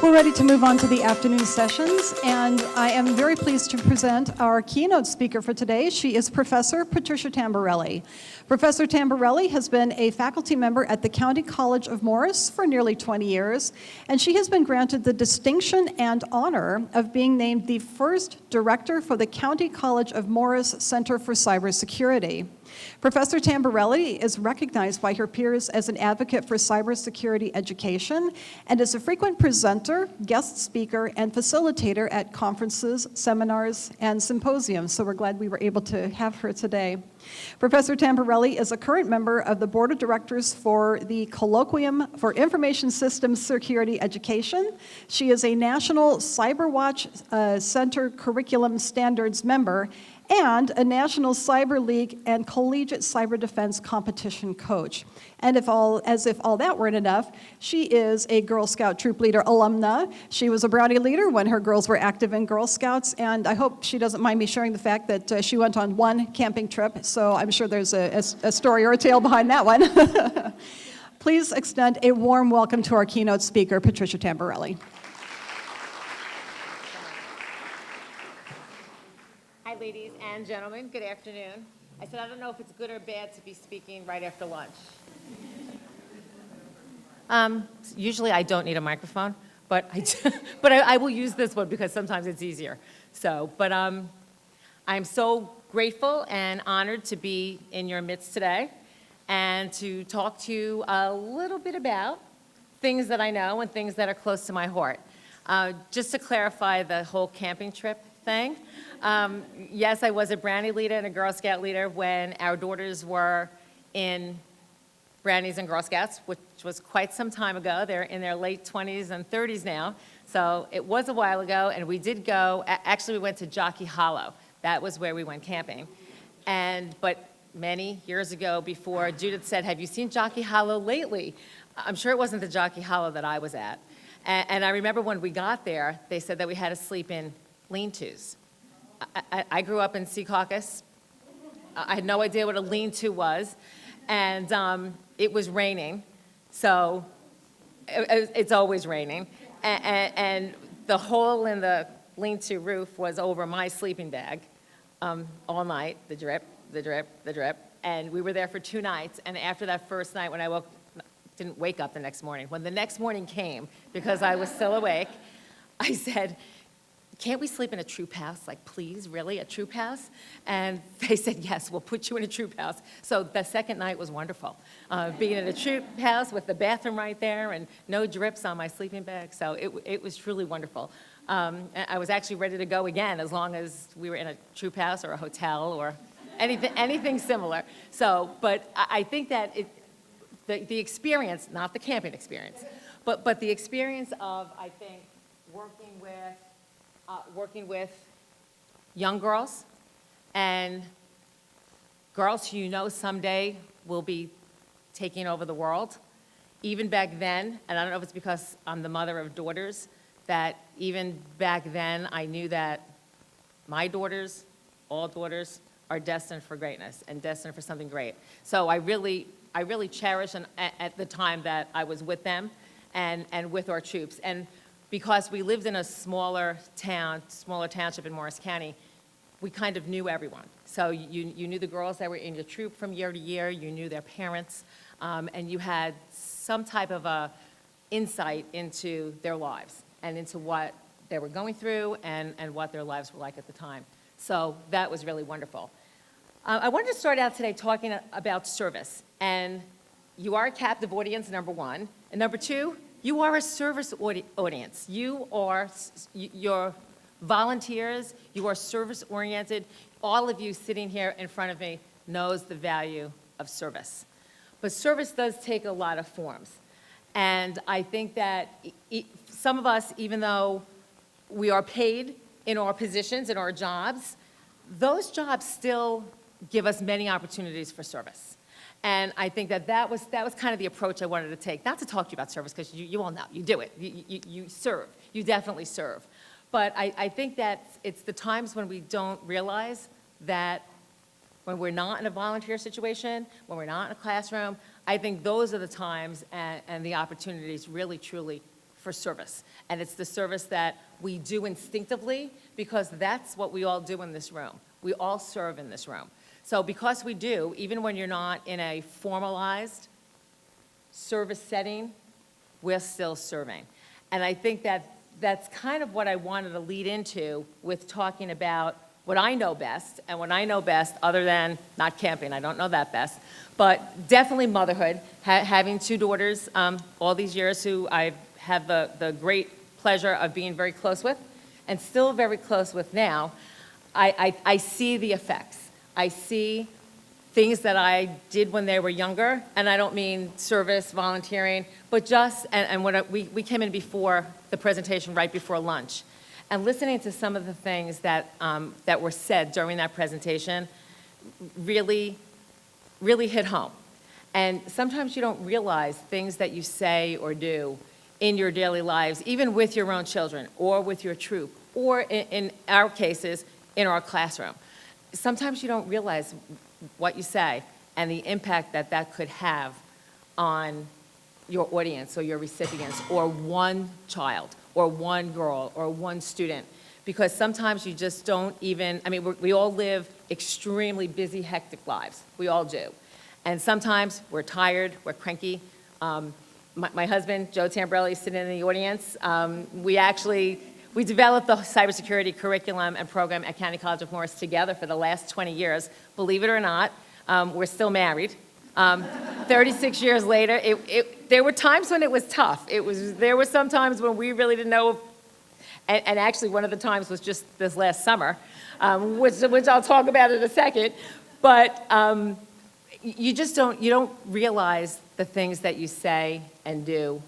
We're ready to move on to the afternoon sessions, and I am very pleased to present our keynote speaker for today. She is Professor Patricia Tamborelli. Professor Tamborelli has been a faculty member at the County College of Morris for nearly 20 years, and she has been granted the distinction and honor of being named the first director for the County College of Morris Center for Cybersecurity. Professor Tamborelli is recognized by her peers as an advocate for cybersecurity education and is a frequent presenter, guest speaker, and facilitator at conferences, seminars, and symposiums. So we're glad we were able to have her today. Professor Tamborelli is a current member of the Board of Directors for the Colloquium for Information Systems Security Education. She is a National CyberWatch Center Curriculum Standards member and a National Cyber League and Collegiate Cyber Defense Competition coach. And as if all that weren't enough, she is a Girl Scout Troop Leader alumna. She was a Brownie leader when her girls were active in Girl Scouts, and I hope she doesn't mind me sharing the fact that she went on one camping trip, so I'm sure there's a story or a tale behind that one. Please extend a warm welcome to our keynote speaker, Patricia Tamborelli. Hi, ladies and gentlemen. Good afternoon. I said I don't know if it's good or bad to be speaking right after lunch. Usually I don't need a microphone, but I will use this one because sometimes it's easier. I'm so grateful and honored to be in your midst today and to talk to you a little bit about things that I know and things that are close to my heart. Just to clarify the whole camping trip thing, yes, I was a Brownie leader and a Girl Scout leader when our daughters were in Brownies and Girl Scouts, which was quite some time ago. They're in their late 20s and 30s now. So it was a while ago, and we did go, actually we went to Jockey Hollow. That was where we went camping. But many years ago, before Judith said, "Have you seen Jockey Hollow lately?" I'm sure it wasn't the Jockey Hollow that I was at. And I remember when we got there, they said that we had to sleep in lean-tos. I grew up in Secaucus. I had no idea what a lean-to was, and it was raining, so it's always raining, and the hole in the lean-to roof was over my sleeping bag all night, the drip, the drip, the drip, and we were there for 2 nights, and after that first night when I didn't wake up the next morning, when the next morning came, because I was still awake, I said, "Can't we sleep in a troop house? Like, please, really, a troop house?" And they said, "Yes, we'll put you in a troop house." So the second night was wonderful. Being in a troop house with the bathroom right there and no drips on my sleeping bag. So it was truly wonderful. And I was actually ready to go again as long as we were in a troop house or a hotel or anything similar. So, but I think that the experience, not the camping experience, but the experience of, I think, working with young girls and girls who you know someday will be taking over the world. Even back then, and I don't know if it's because I'm the mother of daughters, that even back then I knew that my daughters, all daughters, are destined for greatness and destined for something great. So I really cherish at the time that I was with them and with our troops. And because we lived in a smaller township in Morris County, we kind of knew everyone. So you knew the girls that were in your troop from year to year, you knew their parents, and you had some type of a insight into their lives and into what they were going through and what their lives were like at the time. So that was really wonderful. I wanted to start out today talking about service. And you are a captive audience, number one. And number two, you are a service audience. You're volunteers, you are service-oriented. All of you sitting here in front of me knows the value of service. But service does take a lot of forms. And I think that some of us, even though we are paid in our positions, in our jobs, those jobs still give us many opportunities for service. And I think that was kind of the approach I wanted to take. Not to talk to you about service, because you all know, you do it. You serve. You definitely serve. But I think that it's the times when we don't realize that when we're not in a volunteer situation, when we're not in a classroom, I think those are the times and the opportunities really, truly for service. And it's the service that we do instinctively because that's what we all do in this room. We all serve in this room. So because we do, even when you're not in a formalized service setting, we're still serving. And I think that that's kind of what I wanted to lead into with talking about what I know best, and what I know best, other than not camping, I don't know that best, but definitely motherhood, having two daughters all these years who I have the great pleasure of being very close with, and still very close with now. I see the effects. I see things that I did when they were younger, and I don't mean service, volunteering, but just, and when we came in before the presentation, right before lunch, and listening to some of the things that were said during that presentation really, really hit home. And sometimes you don't realize things that you say or do in your daily lives, even with your own children, or with your troop, or in our cases, in our classroom. Sometimes you don't realize what you say and the impact that that could have on your audience or your recipients, or one child, or one girl, or one student. Because sometimes you just don't even, I mean, we all live extremely busy, hectic lives. We all do. And sometimes we're tired, we're cranky. My husband, Joe Tamborelli, sitting in the audience, we developed the cybersecurity curriculum and program at County College of Morris together for the last 20 years. Believe it or not, we're still married. 36 years later, there were times when it was tough. There were some times when we really didn't know, and actually one of the times was just this last summer, which I'll talk about in a second. But you don't realize the things that you say and do,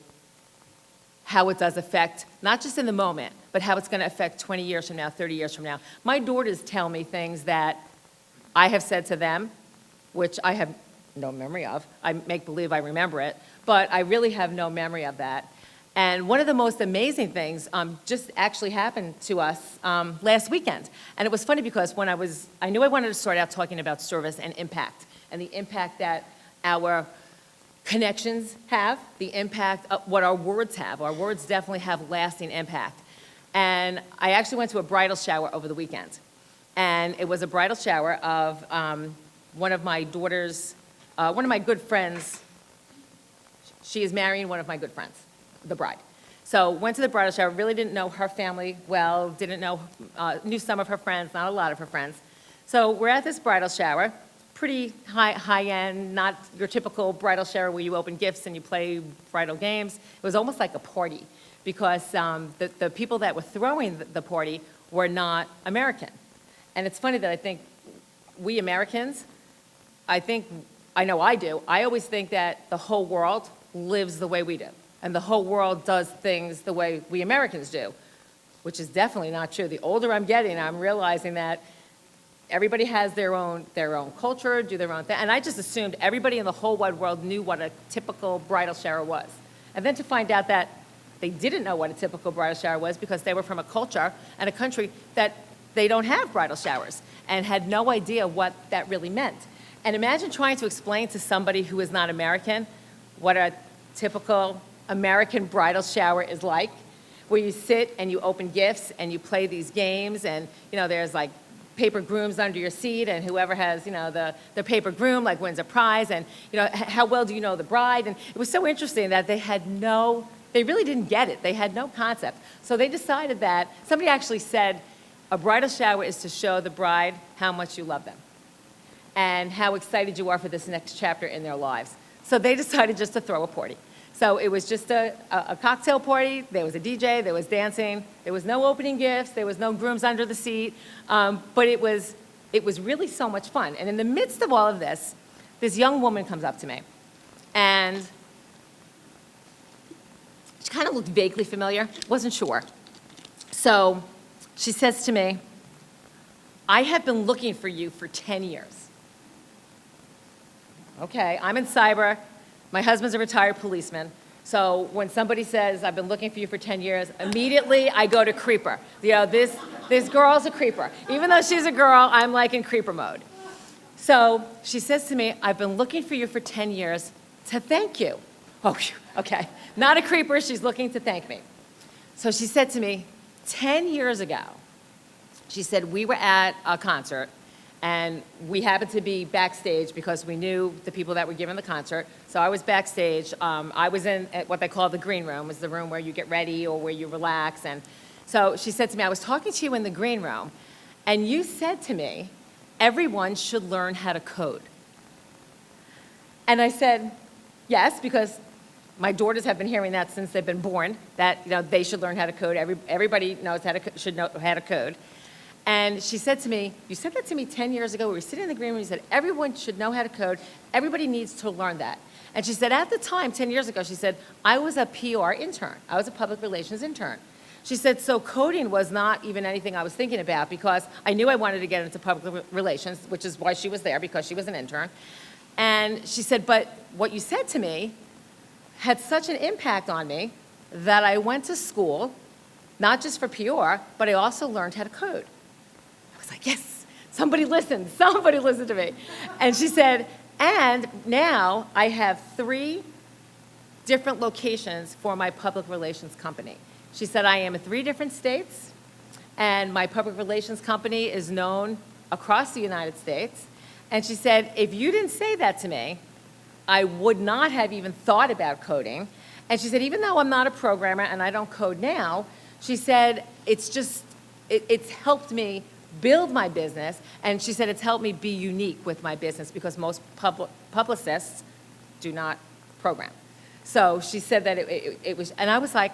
how it does affect, not just in the moment, but how it's going to affect 20 years from now, 30 years from now. My daughters tell me things that I have said to them, which I have no memory of. I make believe I remember it, but I really have no memory of that. And one of the most amazing things just actually happened to us last weekend. And it was funny because when I knew I wanted to start out talking about service and impact, and the impact that our connections have, the impact of what our words have. Our words definitely have lasting impact. And I actually went to a bridal shower over the weekend. And it was a bridal shower of one of my daughters, one of my good friends. She is marrying one of my good friends, the bride. So went to the bridal shower, really didn't know her family well, knew some of her friends, not a lot of her friends. So we're at this bridal shower, pretty high-end, not your typical bridal shower where you open gifts and you play bridal games. It was almost like a party because the people that were throwing the party were not American. And it's funny that I think we Americans, I know I do, I always think that the whole world lives the way we do. And the whole world does things the way we Americans do, which is definitely not true. The older I'm getting, I'm realizing that everybody has their own culture, do their own thing. And I just assumed everybody in the whole wide world knew what a typical bridal shower was. And then to find out that they didn't know what a typical bridal shower was because they were from a culture and a country that they don't have bridal showers and had no idea what that really meant. And imagine trying to explain to somebody who is not American what a typical American bridal shower is like, where you sit and you open gifts and you play these games and, there's like paper grooms under your seat and whoever has, the paper groom like wins a prize and, how well do you know the bride? And it was so interesting that they really didn't get it. They had no concept. So they decided that, somebody actually said, a bridal shower is to show the bride how much you love them and how excited you are for this next chapter in their lives. So they decided just to throw a party. So it was just a cocktail party. There was a DJ, there was dancing, there was no opening gifts, there was no grooms under the seat, but it was really so much fun. And in the midst of all of this, this young woman comes up to me, and she kind of looked vaguely familiar, wasn't sure. So she says to me, "I have been looking for you for 10 years. Okay, I'm in cyber. My husband's a retired policeman. So when somebody says, I've been looking for you for 10 years, immediately I go to creeper. This girl's a creeper. Even though she's a girl, I'm like in creeper mode. So she says to me, I've been looking for you for 10 years to thank you. Oh, phew, okay. Not a creeper, she's looking to thank me. So she said to me, 10 years ago, she said, we were at a concert, and we happened to be backstage because we knew the people that were giving the concert. So I was backstage. I was in what they call the green room, is the room where you get ready or where you relax. And so she said to me, I was talking to you in the green room, and you said to me, everyone should learn how to code. And I said, yes, because my daughters have been hearing that since they've been born, that they should learn how to code. Everybody knows should know how to code. And she said to me, you said that to me 10 years ago. We were sitting in the green room, you said, everyone should know how to code. Everybody needs to learn that. And she said, at the time, 10 years ago, she said, I was a PR intern. I was a public relations intern. She said, so coding was not even anything I was thinking about because I knew I wanted to get into public relations, which is why she was there, because she was an intern. And she said, but what you said to me had such an impact on me that I went to school, not just for PR, but I also learned how to code. I was like, yes, somebody listened to me. And she said, and now I have 3 different locations for my public relations company. She said, I am in 3 different states, and my public relations company is known across the United States. And she said, if you didn't say that to me, I would not have even thought about coding. And she said, even though I'm not a programmer and I don't code now, she said, it's helped me build my business. And she said, it's helped me be unique with my business because most publicists do not program. So she said that it was, and I was like,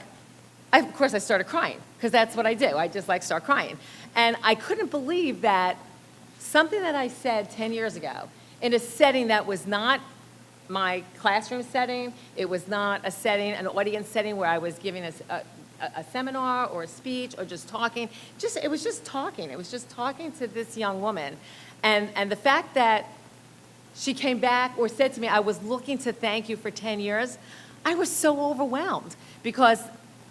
of course I started crying because that's what I do. I just start crying. And I couldn't believe that something that I said 10 years ago in a setting that was not my classroom setting, it was not a setting, an audience setting where I was giving a seminar or a speech or just talking. It was just talking. It was just talking to this young woman. And the fact that she came back or said to me, I was looking to thank you for 10 years, I was so overwhelmed because,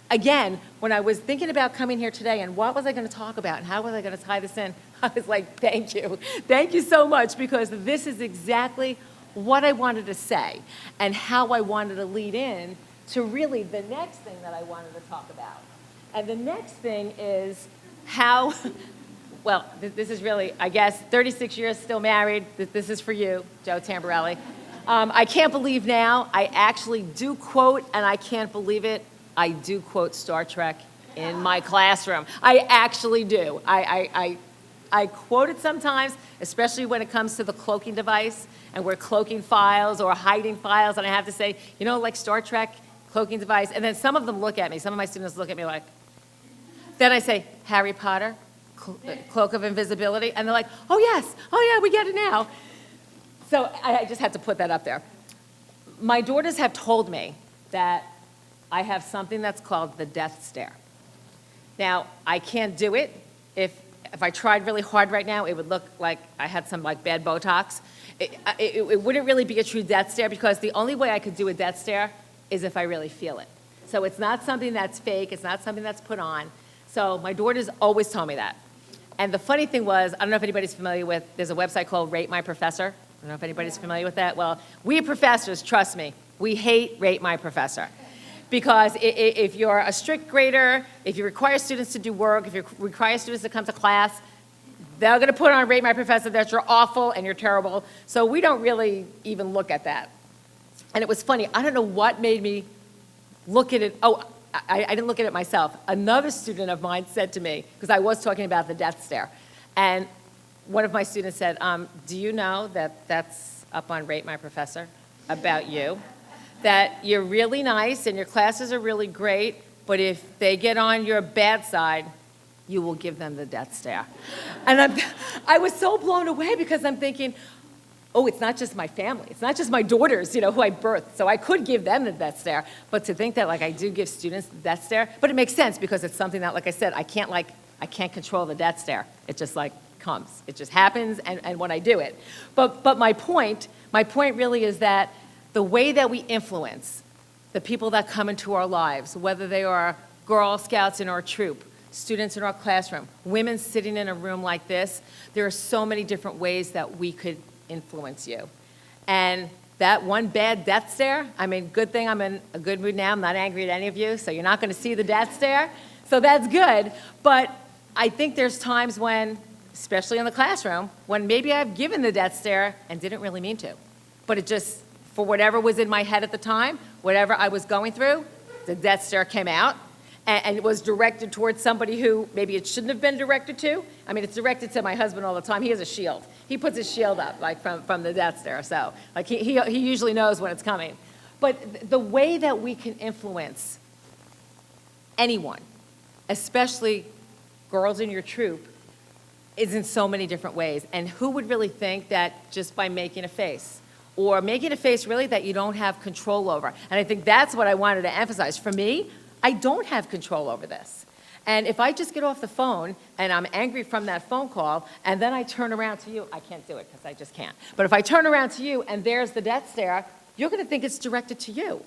again, when I was thinking about coming here today and what was I going to talk about and how was I going to tie this in, I was like, thank you. Thank you so much because this is exactly what I wanted to say and how I wanted to lead in to really the next thing that I wanted to talk about. And the next thing is how, well, this is really, I guess, 36 years still married. This is for you, Joe Tamborelli. I can't believe now, I actually do quote, and I can't believe it, I do quote Star Trek in my classroom. I actually do. I quote it sometimes, especially when it comes to the cloaking device, and we're cloaking files or hiding files, and I have to say, like Star Trek, cloaking device, and then some of them look at me, some of my students look at me like, then I say, Harry Potter, cloak of invisibility, and they're like, oh yes, oh yeah, we get it now. So I just had to put that up there. My daughters have told me that I have something that's called the death stare. Now, I can't do it. If I tried really hard right now, it would look like I had some bad Botox. It wouldn't really be a true death stare because the only way I could do a death stare is if I really feel it. So it's not something that's fake, it's not something that's put on. So my daughters always tell me that. And the funny thing was, I don't know if anybody's familiar with, there's a website called Rate My Professor. I don't know if anybody's familiar with that. Well, we professors, trust me, we hate Rate My Professor. Because if you're a strict grader, if you require students to do work, if you require students to come to class, they're going to put on Rate My Professor that you're awful and you're terrible. So we don't really even look at that. And it was funny. I don't know what made me look at it. Oh, I didn't look at it myself. Another student of mine said to me, because I was talking about the death stare, and one of my students said, do you know that that's up on Rate My Professor about you? That you're really nice and your classes are really great, but if they get on your bad side, you will give them the death stare. And I was so blown away because I'm thinking, oh, it's not just my family. It's not just my daughters, who I birthed. So I could give them the death stare. But to think that, I do give students the death stare, but it makes sense because it's something that, like I said, I can't control the death stare. It just, comes. It just happens, and when I do it. But my point really is that the way that we influence the people that come into our lives, whether they are Girl Scouts in our troop, students in our classroom, women sitting in a room like this, there are so many different ways that we could influence you. And that one bad death stare, I mean, good thing I'm in a good mood now. I'm not angry at any of you, so you're not going to see the death stare. So that's good. But I think there's times when, especially in the classroom, when maybe I've given the death stare and didn't really mean to. But it just, for whatever was in my head at the time, whatever I was going through, the death stare came out. And it was directed towards somebody who maybe it shouldn't have been directed to. I mean, it's directed to my husband all the time. He has a shield. He puts his shield up, like from the death stare. So, like he usually knows when it's coming. But the way that we can influence anyone, especially girls in your troop, is in so many different ways. And who would really think that just by making a face, or making a face really that you don't have control over? And I think that's what I wanted to emphasize. For me, I don't have control over this. And if I just get off the phone and I'm angry from that phone call, and then I turn around to you, I can't do it because I just can't. But if I turn around to you and there's the death stare, you're going to think it's directed to you.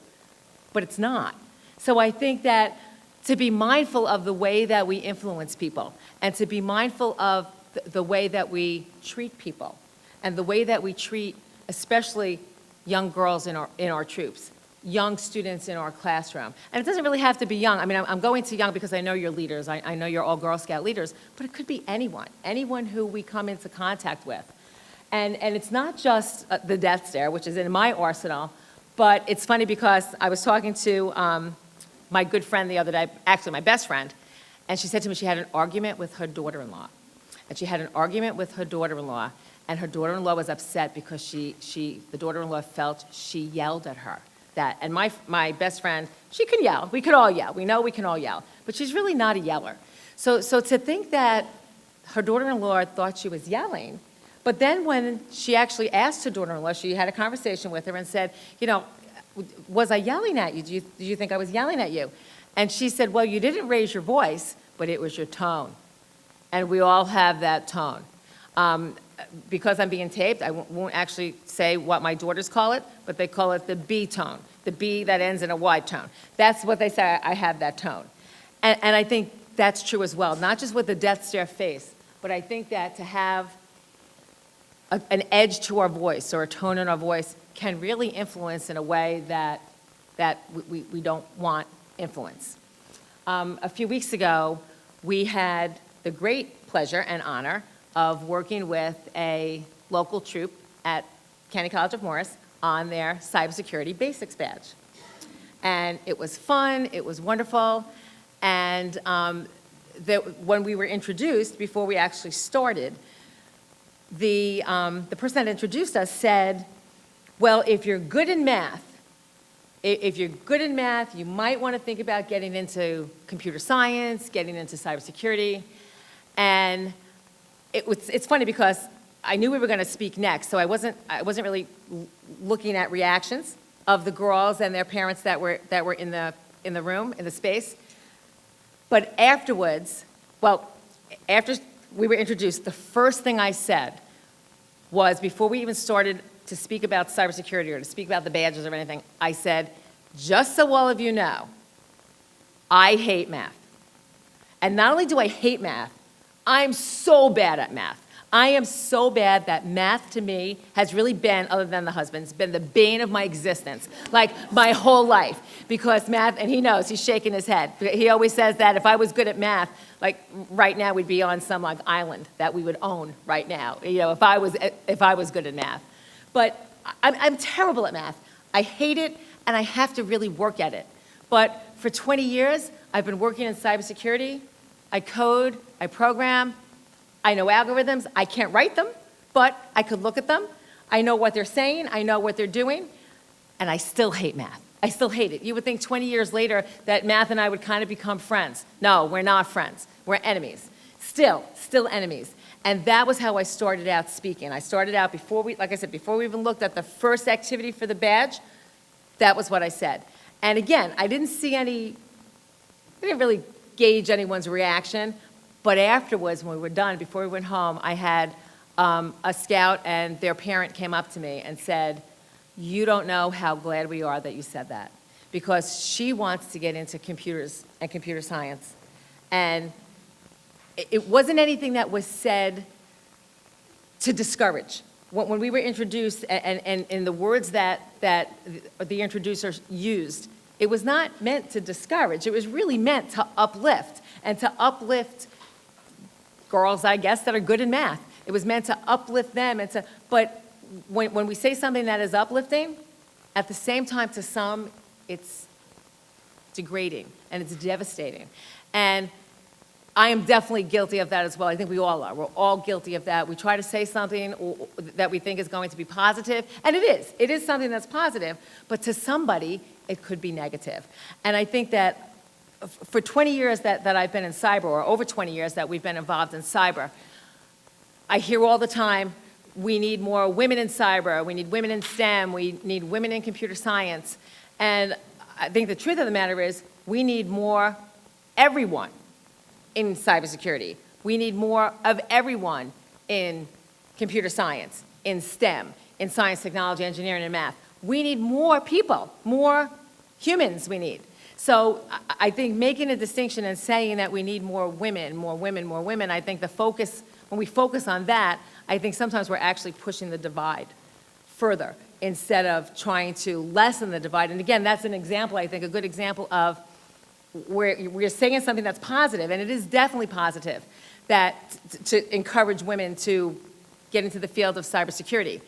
But it's not. So I think that to be mindful of the way that we influence people, and to be mindful of the way that we treat people, and the way that we treat especially young girls in our troops, young students in our classroom. And it doesn't really have to be young. I mean, I'm going to young because I know you're leaders. I know you're all Girl Scout leaders, but it could be anyone who we come into contact with. And it's not just the death stare, which is in my arsenal, but it's funny because I was talking to my good friend the other day, actually my best friend, and she said to me she had an argument with her daughter-in-law. And she had an argument with her daughter-in-law, and her daughter-in-law was upset because the daughter-in-law felt she yelled at her. And my best friend, she can yell. We could all yell. We know we can all yell. But she's really not a yeller. So to think that her daughter-in-law thought she was yelling, but then when she actually asked her daughter-in-law, she had a conversation with her and said, you know, was I yelling at you? Do you think I was yelling at you? And she said, well, you didn't raise your voice, but it was your tone. And we all have that tone. Because I'm being taped, I won't actually say what my daughters call it, but they call it the B tone, the B that ends in a Y tone. That's what they say, I have that tone. And I think that's true as well, not just with the death stare face, but I think that to have an edge to our voice or a tone in our voice can really influence in a way that we don't want influence. A few weeks ago, we had the great pleasure and honor of working with a local troop at County College of Morris on their Cybersecurity Basics badge. And it was fun, it was wonderful, and when we were introduced, before we actually started, the person that introduced us said, well, if you're good in math, you might want to think about getting into computer science, getting into cybersecurity. And it's funny because I knew we were going to speak next, so I wasn't really looking at reactions of the girls and their parents that were in the room, in the space. But afterwards, after we were introduced, the first thing I said was, before we even started to speak about cybersecurity or to speak about the badges or anything, I said, just so all of you know, I hate math. And not only do I hate math, I'm so bad at math. I am so bad that math to me has really been, other than the husband's, been the bane of my existence, like my whole life. Because math, and he knows, he's shaking his head. He always says that if I was good at math, like right now we'd be on some like island that we would own right now, you know, if I was good at math. But I'm terrible at math. I hate it, and I have to really work at it. But for 20 years, I've been working in cybersecurity. I code, I program, I know algorithms. I can't write them, but I could look at them. I know what they're saying, I know what they're doing, and I still hate math. I still hate it. You would think 20 years later that math and I would kind of become friends. No, we're not friends. We're enemies. Still enemies. And that was how I started out speaking. I started out before we even looked at the first activity for the badge, that was what I said. And again, I didn't really gauge anyone's reaction, but afterwards, when we were done, before we went home, I had a scout and their parent came up to me and said, you don't know how glad we are that you said that, because she wants to get into computers and computer science. And it wasn't anything that was said to discourage. when we were introduced, and in the words that the introducers used, it was not meant to discourage. It was really meant to uplift, and to uplift girls, I guess, that are good in math. It was meant to uplift them, but when we say something that is uplifting, at the same time, to some, it's degrading, and it's devastating. And I am definitely guilty of that as well. I think we all are. We're all guilty of that. We try to say something that we think is going to be positive, and it is. It is something that's positive, but to somebody, it could be negative. And I think that for 20 years that I've been in cyber, or over 20 years that we've been involved in cyber, I hear all the time, we need more women in cyber, we need women in STEM, we need women in computer science. And I think the truth of the matter is, we need more everyone in cybersecurity. We need more of everyone in computer science, in STEM, in science, technology, engineering, and math. We need more people, more humans we need. So I think making a distinction and saying that we need more women, more women, more women, I think the focus, when we focus on that, I think sometimes we're actually pushing the divide further instead of trying to lessen the divide. And again, that's an example, I think, a good example of where we're saying something that's positive, and it is definitely positive, that to encourage women to get into the field of cybersecurity.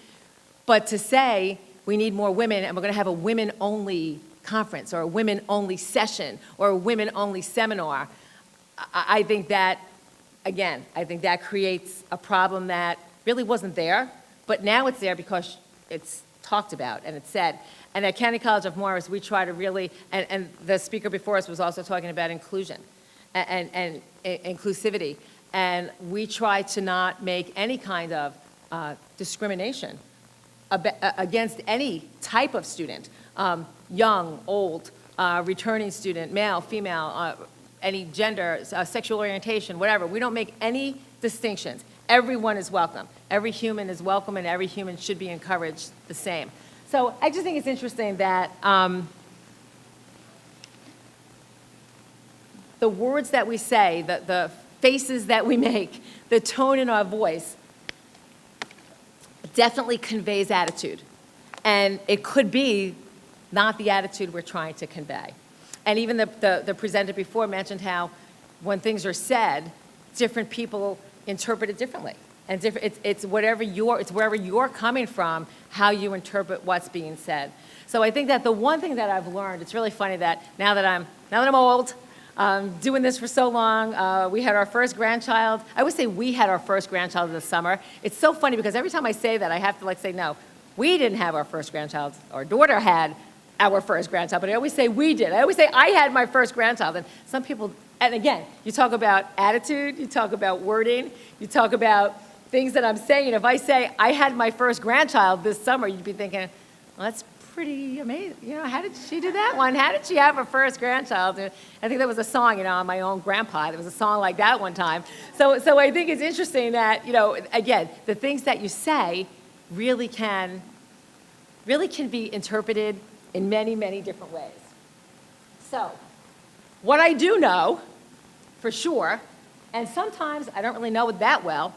But to say we need more women and we're going to have a women-only conference or a women-only session or a women-only seminar, I think that, again, I think that creates a problem that really wasn't there, but now it's there because it's talked about and it's said. And at County College of Morris, we try to really, and the speaker before us was also talking about inclusion and inclusivity, and we try to not make any kind of discrimination against any type of student, young, old, returning student, male, female, any gender, sexual orientation, whatever. We don't make any distinctions. Everyone is welcome. Every human is welcome, and every human should be encouraged the same. So I just think it's interesting that the words that we say, the faces that we make, the tone in our voice definitely conveys attitude. And it could be not the attitude we're trying to convey. And even the presenter before mentioned how when things are said, different people interpret it differently. And it's wherever you're coming from, how you interpret what's being said. So I think that the one thing that I've learned, it's really funny that now that I'm old, doing this for so long, we had our first grandchild. I would say we had our first grandchild this summer. It's so funny because every time I say that, I have to say, no, we didn't have our first grandchild. Our daughter had our first grandchild, but I always say we did. I always say I had my first grandchild. And some people, and again, you talk about attitude, you talk about wording, you talk about things that I'm saying. If I say I had my first grandchild this summer, you'd be thinking, well, that's pretty amazing. You know, how did she do that one? How did she have her first grandchild? And I think there was a song, on my own grandpa. There was a song like that one time. So I think it's interesting that, again, the things that you say really can be interpreted in many, many different ways. So what I do know for sure, and sometimes I don't really know it that well,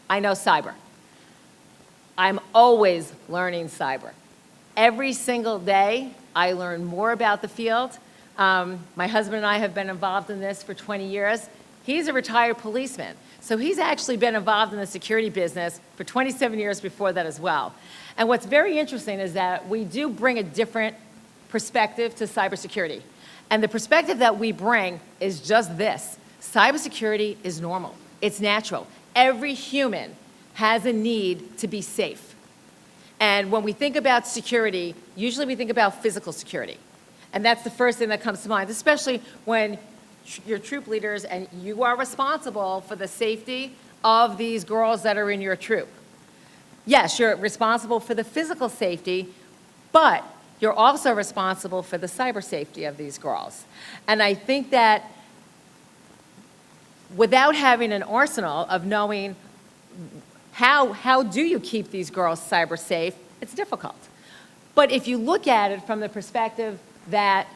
I know cyber. I'm always learning cyber. Every single day, I learn more about the field. My husband and I have been involved in this for 20 years. He's a retired policeman, so he's actually been involved in the security business for 27 years before that as well. And what's very interesting is that we do bring a different perspective to cybersecurity. And the perspective that we bring is just this. Cybersecurity is normal. It's natural. Every human has a need to be safe. And when we think about security, usually we think about physical security. And that's the first thing that comes to mind, especially when you're troop leaders and you are responsible for the safety of these girls that are in your troop. Yes, you're responsible for the physical safety, but you're also responsible for the cyber safety of these girls. And I think that without having an arsenal of knowing how do you keep these girls cyber safe, it's difficult. But if you look at it from the perspective that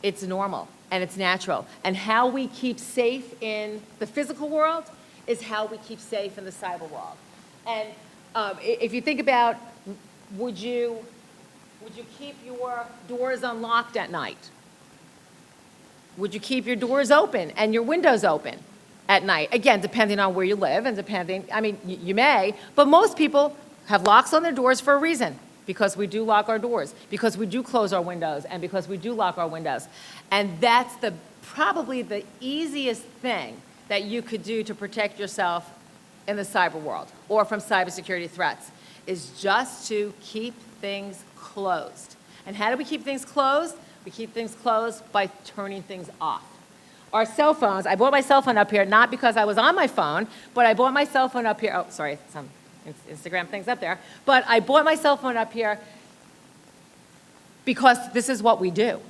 it's normal and it's natural, and how we keep safe in the physical world is how we keep safe in the cyber world. And If you think about, would you keep your doors unlocked at night? Would you keep your doors open and your windows open at night? Again, depending on where you live and depending, I mean, you may, but most people have locks on their doors for a reason, because we do lock our doors, because we do close our windows, and because we do lock our windows. And that's probably the easiest thing that you could do to protect yourself in the cyber world or from cybersecurity threats, is just to keep things closed. And how do we keep things closed? We keep things closed by turning things off. Our cell phones, I bought my cell phone up here not because I was on my phone, but I bought my cell phone up here, oh, sorry, some Instagram things up there, but I bought my cell phone up here because this is what we do.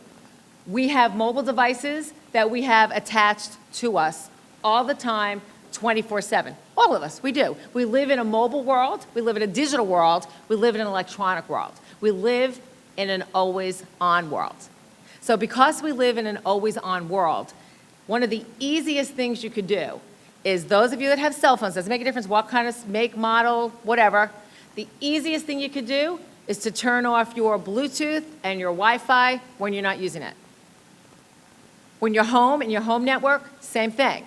We have mobile devices that we have attached to us all the time, 24/7. All of us, we do. We live in a mobile world, we live in a digital world, we live in an electronic world. We live in an always-on world. So because we live in an always-on world, one of the easiest things you could do is, those of you that have cell phones, doesn't make a difference what kind of make, model, whatever, the easiest thing you could do is to turn off your Bluetooth and your Wi-Fi when you're not using it. When you're home, in your home network, same thing.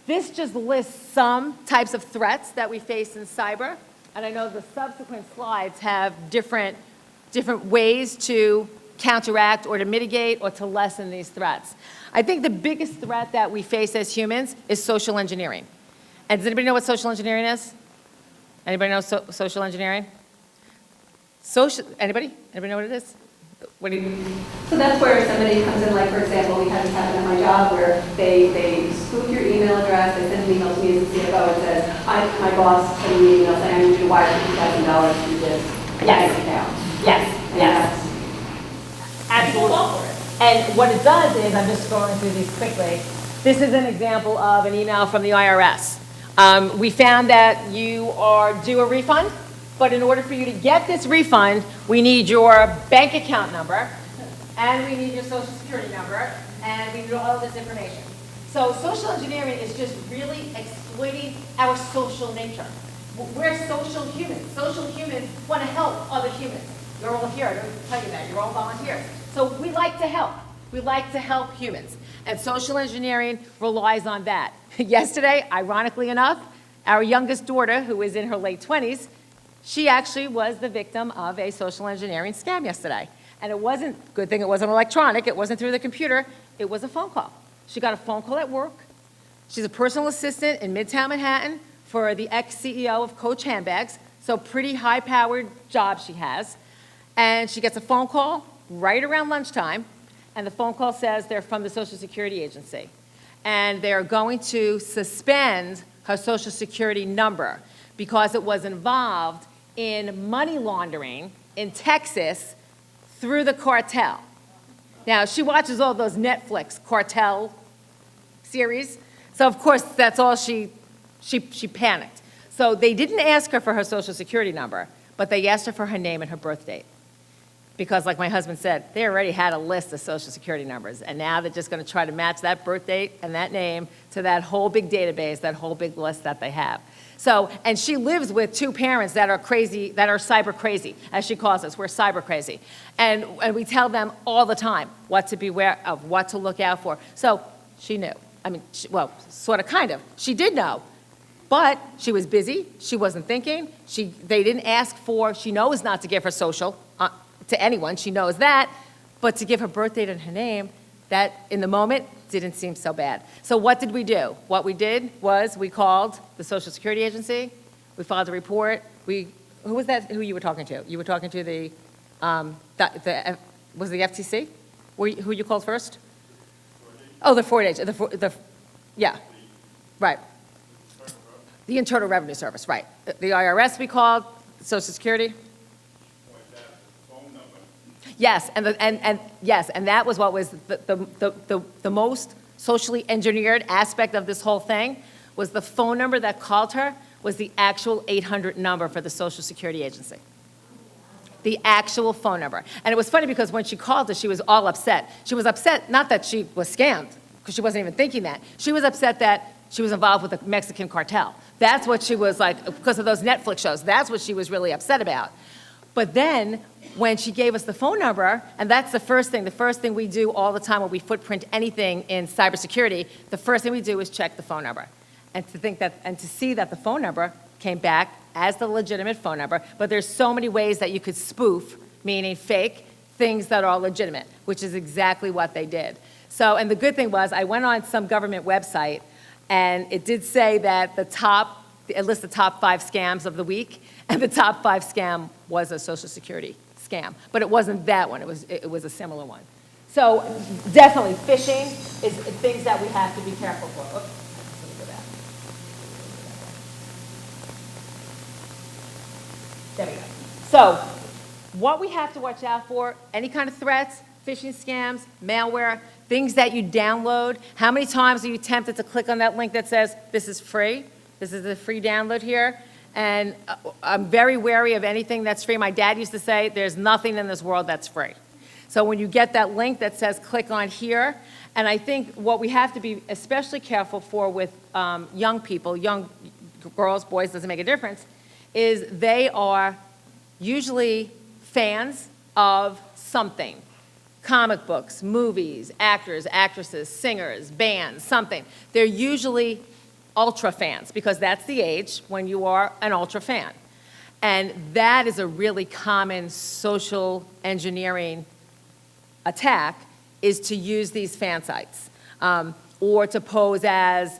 This just lists some types of threats that we face in cyber, and I know the subsequent slides have different ways to counteract or to mitigate or to lessen these threats. I think the biggest threat that we face as humans is social engineering. And does anybody know what social engineering is? Anybody know social engineering? Anybody? Anybody know what it is? What do you? So that's where somebody comes in, like, for example, we had this happen at my job where they spoof your email address, they send an email to me as the CFO and says, my boss sent me an email saying I need you to wire $50,000 to this bank account. Yes. Absolutely. And what it does is, I'm just scrolling through these quickly, this is an example of an email from the IRS. We found that you are due a refund, but in order for you to get this refund, we need your bank account number, and we need your social security number, and we need all this information. So social engineering is just really exploiting our social nature. We're social humans. Social humans want to help other humans. You're all here, I don't tell you that, you're all volunteers. So we like to help. We like to help humans. And social engineering relies on that. Yesterday, ironically enough, our youngest daughter, who is in her late 20s, she actually was the victim of a social engineering scam yesterday. And it wasn't, good thing it wasn't electronic, it wasn't through the computer, it was a phone call. She got a phone call at work. She's a personal assistant in Midtown Manhattan for the ex-CEO of Coach Handbags, so pretty high-powered job she has. And she gets a phone call right around lunchtime, and the phone call says they're from the Social Security Agency. And they're going to suspend her Social Security number because it was involved in money laundering in Texas through the cartel. Now, she watches all those Netflix cartel series, so of course that's all she panicked. So they didn't ask her for her Social Security number, but they asked her for her name and her birth date. Because like my husband said, they already had a list of Social Security numbers, and now they're just going to try to match that birth date and that name to that whole big database, that whole big list that they have. So, and she lives with two parents that are crazy, that are cyber crazy, as she calls us. We're cyber crazy. And we tell them all the time what to beware of, what to look out for. So she knew. I mean, well, sort of, kind of. She did know. But she was busy. She wasn't thinking. They didn't ask for, she knows not to give her social to anyone. She knows that. But to give her birth date and her name, that in the moment didn't seem so bad. So what did we do? What we did was we called the Social Security Agency. We filed a report. Who was that? Who you were talking to? You were talking to was the FTC? Who you called first? Oh, the Ford agent. Yeah, right. The Internal Revenue Service, right. The IRS we called, Social Security. Yes, and that was what was the most socially engineered aspect of this whole thing, was the phone number that called her was the actual 800 number for the Social Security Agency. The actual phone number. And it was funny because when she called us, she was all upset. She was upset, not that she was scammed, because she wasn't even thinking that. She was upset that she was involved with the Mexican cartel. That's what she was like, because of those Netflix shows. That's what she was really upset about. But then, when she gave us the phone number, and that's the first thing we do all the time when we footprint anything in cybersecurity, the first thing we do is check the phone number. And to see that the phone number came back as the legitimate phone number, but there's so many ways that you could spoof, meaning fake, things that are legitimate, which is exactly what they did. So, and the good thing was, I went on some government website, and it did say that it lists the top 5 scams of the week, and the top 5 scam was a Social Security scam. But it wasn't that one, it was a similar one. So definitely, phishing is things that we have to be careful for. Oops, let me go back. There we go. So, what we have to watch out for, any kind of threats, phishing scams, malware, things that you download. How many times are you tempted to click on that link that says, this is free? This is a free download here. And I'm very wary of anything that's free. My dad used to say, there's nothing in this world that's free. So when you get that link that says click on here, and I think what we have to be especially careful for with young people, young girls, boys, doesn't make a difference, is they are usually fans of something. Comic books, movies, actors, actresses, singers, bands, something. They're usually ultra fans, because that's the age when you are an ultra fan. And that is a really common social engineering attack, is to use these fan sites, or to pose as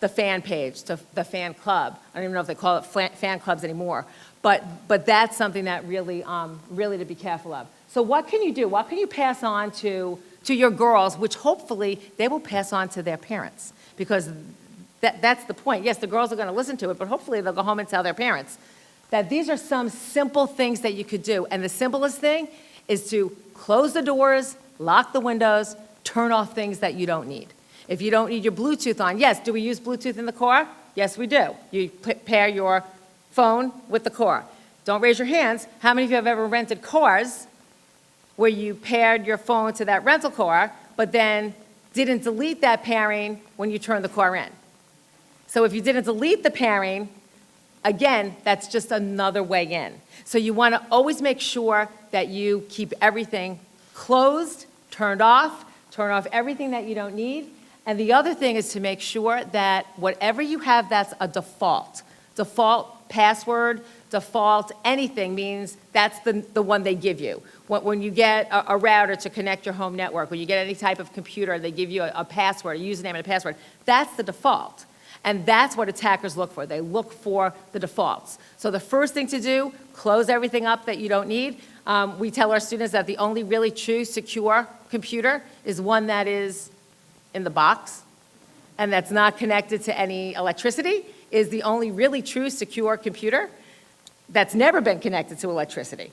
the fan page, to the fan club. I don't even know if they call it fan clubs anymore, but that's something that really, really to be careful of. So what can you do? What can you pass on to your girls, which hopefully they will pass on to their parents? Because that's the point. Yes, the girls are going to listen to it, but hopefully they'll go home and tell their parents that these are some simple things that you could do. And the simplest thing is to close the doors, lock the windows, turn off things that you don't need. If you don't need your Bluetooth on, yes, do we use Bluetooth in the car? Yes, we do. You pair your phone with the car. Don't raise your hands. How many of you have ever rented cars where you paired your phone to that rental car, but then didn't delete that pairing when you turned the car in? So if you didn't delete the pairing, again, that's just another way in. So you want to always make sure that you keep everything closed, turned off, turn off everything that you don't need. And the other thing is to make sure that whatever you have that's a default password, default anything, means that's the one they give you. When you get a router to connect your home network, when you get any type of computer, they give you a password, a username and a password. That's the default. And that's what attackers look for. They look for the defaults. So the first thing to do, close everything up that you don't need. We tell our students that the only really true secure computer is one that is in the box and that's not connected to any electricity, is the only really true secure computer that's never been connected to electricity.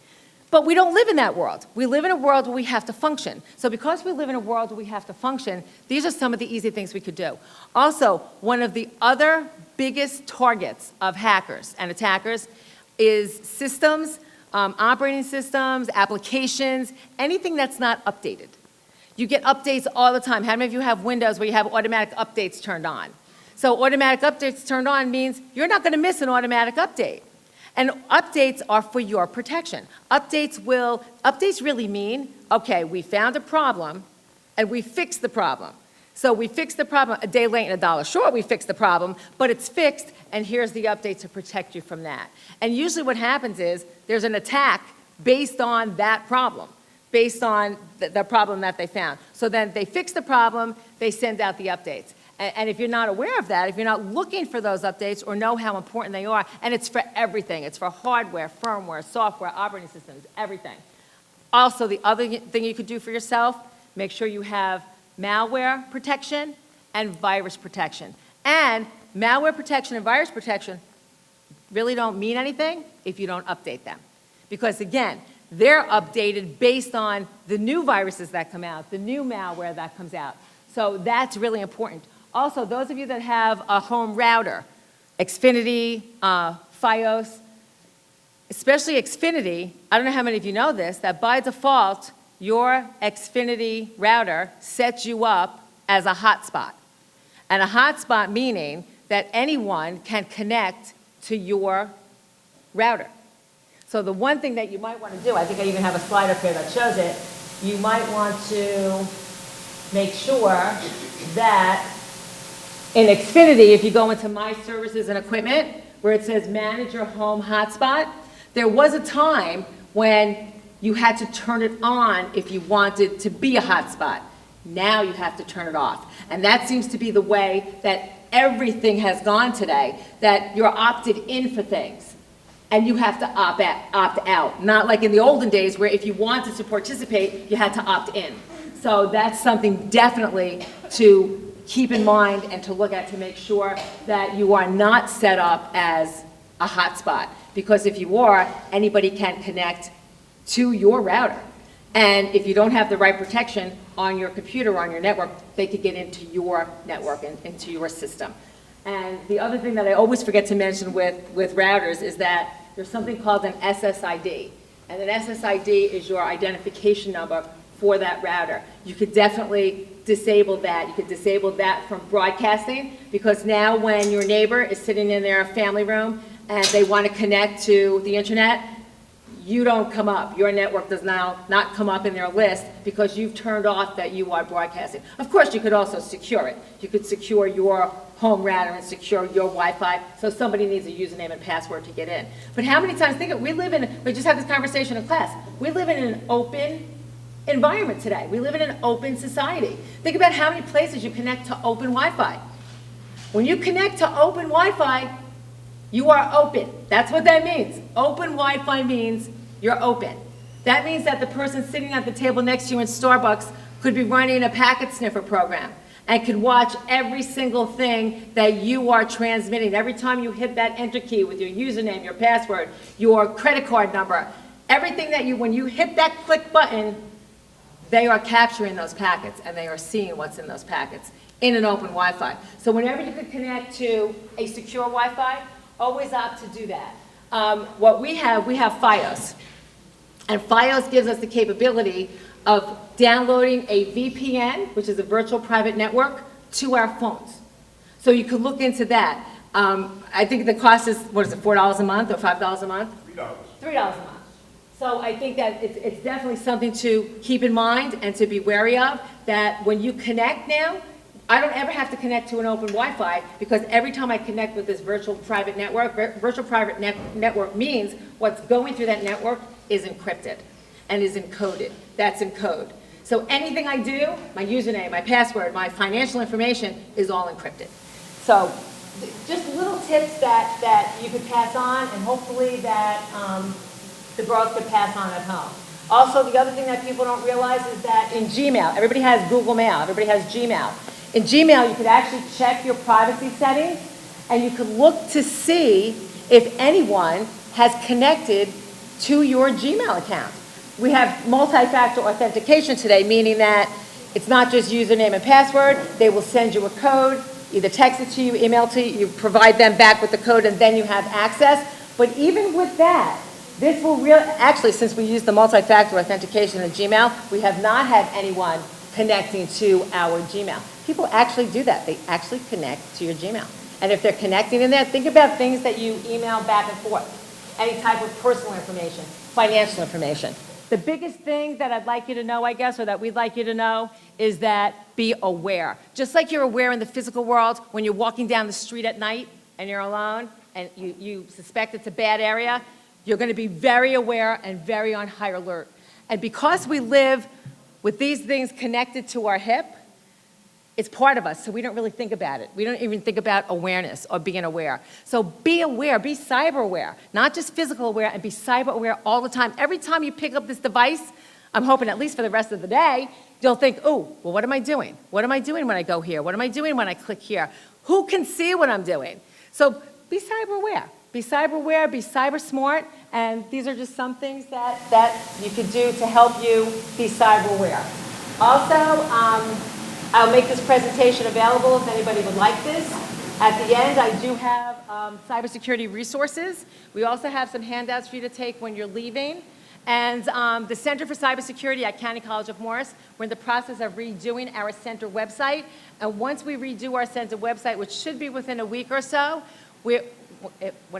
But we don't live in that world. We live in a world where we have to function. So because we live in a world where we have to function, these are some of the easy things we could do. Also, one of the other biggest targets of hackers and attackers is systems, operating systems, applications, anything that's not updated. You get updates all the time. How many of you have Windows where you have automatic updates turned on? So automatic updates turned on means you're not going to miss an automatic update. And updates are for your protection. Updates really mean, okay, we found a problem and we fixed the problem. So we fixed the problem a day late and a dollar short, we fixed the problem, but it's fixed and here's the update to protect you from that. And usually what happens is there's an attack based on that problem, based on the problem that they found. So then they fix the problem, they send out the updates. And if you're not aware of that, if you're not looking for those updates or know how important they are, and it's for everything. It's for hardware, firmware, software, operating systems, everything. Also, the other thing you could do for yourself, make sure you have malware protection and virus protection. And malware protection and virus protection really don't mean anything if you don't update them. Because again, they're updated based on the new viruses that come out, the new malware that comes out. So that's really important. Also, those of you that have a home router, Xfinity, Fios, especially Xfinity, I don't know how many of you know this, that by default, your Xfinity router sets you up as a hotspot. And a hotspot meaning that anyone can connect to your router. So the one thing that you might want to do, I think I even have a slide up here that shows it, you might want to make sure that in Xfinity, if you go into My Services and Equipment, where it says Manage Your Home Hotspot, there was a time when you had to turn it on if you wanted to be a hotspot. Now you have to turn it off. And that seems to be the way that everything has gone today, that you're opted in for things and you have to opt out. Not like in the olden days where if you wanted to participate, you had to opt in. So that's something definitely to keep in mind and to look at to make sure that you are not set up as a hotspot. Because if you are, anybody can connect to your router. And if you don't have the right protection on your computer or on your network, they could get into your network and into your system. And the other thing that I always forget to mention with routers is that there's something called an SSID. And an SSID is your identification number for that router. You could definitely disable that. You could disable that from broadcasting, because now when your neighbor is sitting in their family room and they want to connect to the internet, you don't come up. Your network does now not come up in their list because you've turned off that you are broadcasting. Of course, you could also secure it. You could secure your home router and secure your Wi-Fi, so somebody needs a username and password to get in. But how many times, we just had this conversation in class, we live in an open environment today. We live in an open society. Think about how many places you connect to open Wi-Fi. When you connect to open Wi-Fi, you are open. That's what that means. Open Wi-Fi means you're open. That means that the person sitting at the table next to you in Starbucks could be running a packet sniffer program and could watch every single thing that you are transmitting. Every time you hit that enter key with your username, your password, your credit card number, everything that when you hit that click button, they are capturing those packets and they are seeing what's in those packets in an open Wi-Fi. So whenever you could connect to a secure Wi-Fi, always opt to do that. What we have FiOS. And FiOS gives us the capability of downloading a VPN, which is a virtual private network, to our phones. So you could look into that. I think the cost is, what is it, $4 a month or $5 a month? $3. $3 a month. So I think that it's definitely something to keep in mind and to be wary of, that when you connect now, I don't ever have to connect to an open Wi-Fi, because every time I connect with this virtual private network, network means what's going through that network is encrypted and is encoded. That's in code. So anything I do, my username, my password, my financial information is all encrypted. So just little tips that you could pass on, and hopefully that the girls could pass on at home. Also, the other thing that people don't realize is that in Gmail, everybody has Google Mail, everybody has Gmail. In Gmail, you could actually check your privacy settings, and you could look to see if anyone has connected to your Gmail account. We have multi-factor authentication today, meaning that it's not just username and password. They will send you a code, either text it to you, email it to you, you provide them back with the code, and then you have access. But even with that, this will really, actually, since we use the multi-factor authentication in Gmail, we have not had anyone connecting to our Gmail. People actually do that. They actually connect to your Gmail. And if they're connecting in there, think about things that you email back and forth. Any type of personal information, financial information. The biggest thing that I'd like you to know, I guess, or that we'd like you to know, is that be aware. Just like you're aware in the physical world when you're walking down the street at night and you're alone and you suspect it's a bad area, you're going to be very aware and very on high alert. And because we live with these things connected to our hip, it's part of us, so we don't really think about it. We don't even think about awareness or being aware. So be aware, be cyber aware, not just physical aware, and be cyber aware all the time. Every time you pick up this device, I'm hoping at least for the rest of the day, you'll think, oh, well, what am I doing? What am I doing when I go here? What am I doing when I click here? Who can see what I'm doing? So be cyber aware. Be cyber aware, be cyber smart, and these are just some things that you could do to help you be cyber aware. Also, I'll make this presentation available if anybody would like this. At the end, I do have cybersecurity resources. We also have some handouts for you to take when you're leaving. And the Center for Cybersecurity at County College of Morris, we're in the process of redoing our center website. And once we redo our center website, which should be within a week or so, when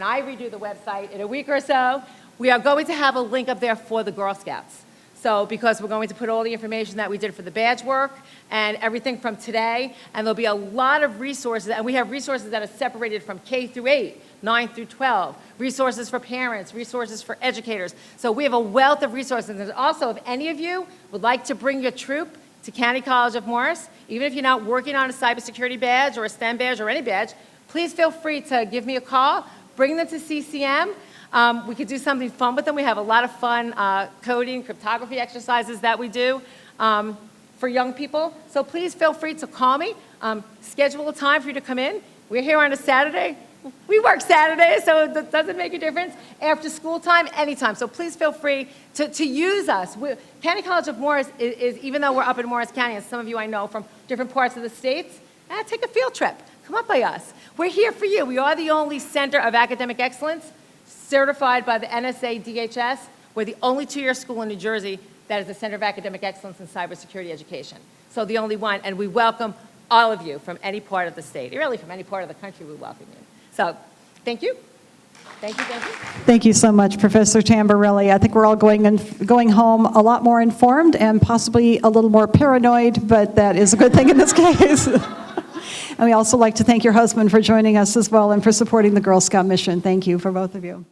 I redo the website in a week or so, we are going to have a link up there for the Girl Scouts. So because we're going to put all the information that we did for the badge work and everything from today, and there'll be a lot of resources, and we have resources that are separated from K through 8, 9 through 12, resources for parents, resources for educators. So we have a wealth of resources. And also, if any of you would like to bring your troop to County College of Morris, even if you're not working on a cybersecurity badge or a STEM badge or any badge, please feel free to give me a call, bring them to CCM. We could do something fun with them. We have a lot of fun coding, cryptography exercises that we do for young people. So please feel free to call me, schedule a time for you to come in. We're here on a Saturday. We work Saturdays, so it doesn't make a difference. After school time, anytime. So please feel free to use us. County College of Morris is, even though we're up in Morris County, and some of you I know from different parts of the states, take a field trip. Come up by us. We're here for you. We are the only center of academic excellence certified by the NSA DHS. We're the only two-year school in New Jersey that is a center of academic excellence in cybersecurity education. So the only one, and we welcome all of you from any part of the state. Really, from any part of the country, we welcome you. So thank you. Thank you, thank you. Thank you so much, Professor Tamborelli. I think we're all going home a lot more informed and possibly a little more paranoid, but that is a good thing in this case. And we also like to thank your husband for joining us as well and for supporting the Girl Scout mission. Thank you for both of you.